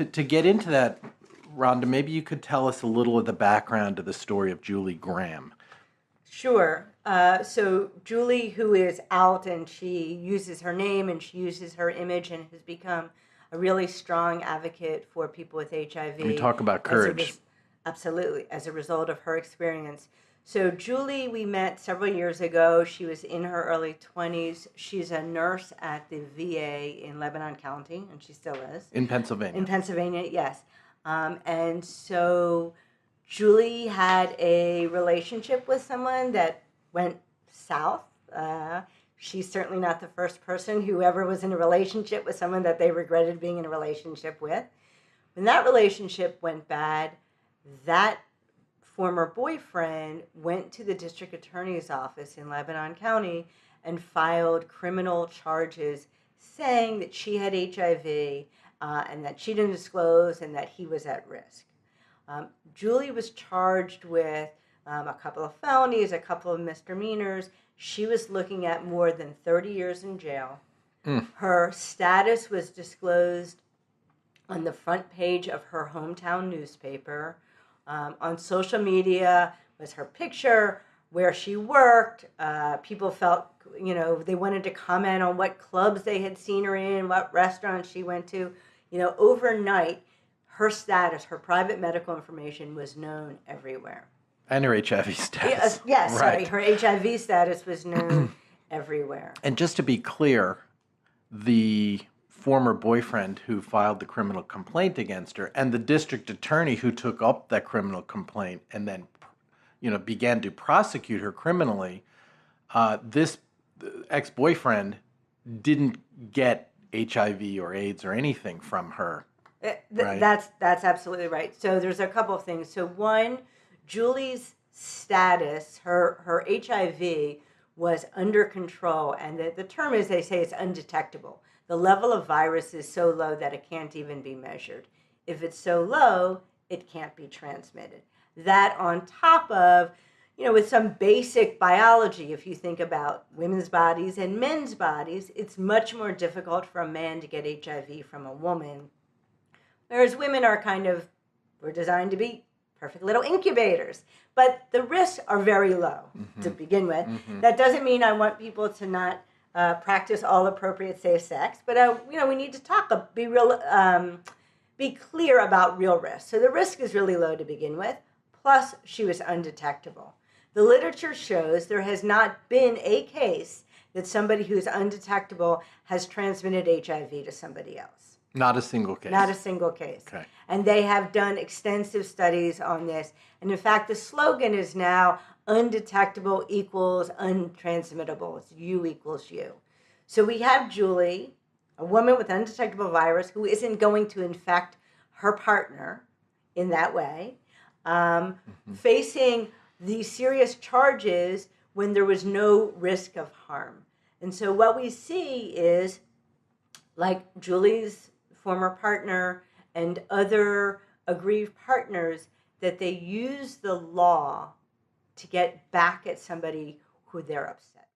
to get into that, Rhonda, maybe you could tell us a little of the background of the story of Julie Graham. Sure. So Julie, who is out, and she uses her name and she uses her image and has become a really strong advocate for people with HIV. We talk about courage. Absolutely, as a result of her experience. So Julie, we met several years ago. She was in her early 20s. She's a nurse at the VA in Lebanon County, and she still is. In Pennsylvania. In Pennsylvania, yes. And so Julie had a relationship with someone that went south. She's certainly not the first person who ever was in a relationship with someone that they regretted being in a relationship with. When that relationship went bad, that former boyfriend went to the district attorney's office in Lebanon County and filed criminal charges saying that she had HIV and that she didn't disclose and that he was at risk. Julie was charged with a couple of felonies, a couple of misdemeanors. She was looking at more than 30 years in jail. Her status was disclosed on the front page of her hometown newspaper. On social media was her picture, where she worked. People felt, they wanted to comment on what clubs they had seen her in, what restaurants she went to. Overnight, her status, her private medical information was known everywhere. And her HIV status. Yes, right. Sorry. Her HIV status was known everywhere. And just to be clear, the former boyfriend who filed the criminal complaint against her and the district attorney who took up that criminal complaint and then, began to prosecute her criminally, this ex-boyfriend didn't get HIV or AIDS or anything from her. Right? That's absolutely right. So there's a couple of things. So one, Julie's status, her HIV was under control, and the term is, they say, it's undetectable. The level of virus is so low that it can't even be measured. If it's so low, it can't be transmitted. That on top of, with some basic biology, if you think about women's bodies and men's bodies, it's much more difficult for a man to get HIV from a woman, whereas women are we're designed to be perfect little incubators. But the risks are very low to begin with. That doesn't mean I want people to not practice all appropriate safe sex, but we need to be clear about real risk. So the risk is really low to begin with. Plus, she was undetectable. The literature shows there has not been a case that somebody who's undetectable has transmitted HIV to somebody else. Not a single case. Not a single case. Okay. And they have done extensive studies on this. And in fact, the slogan is now undetectable equals untransmittable. It's U equals U. So we have Julie, a woman with undetectable virus who isn't going to infect her partner in that way, facing these serious charges when there was no risk of harm. And so what we see is, like Julie's former partner and other aggrieved partners, that they use the law to get back at somebody who they're upset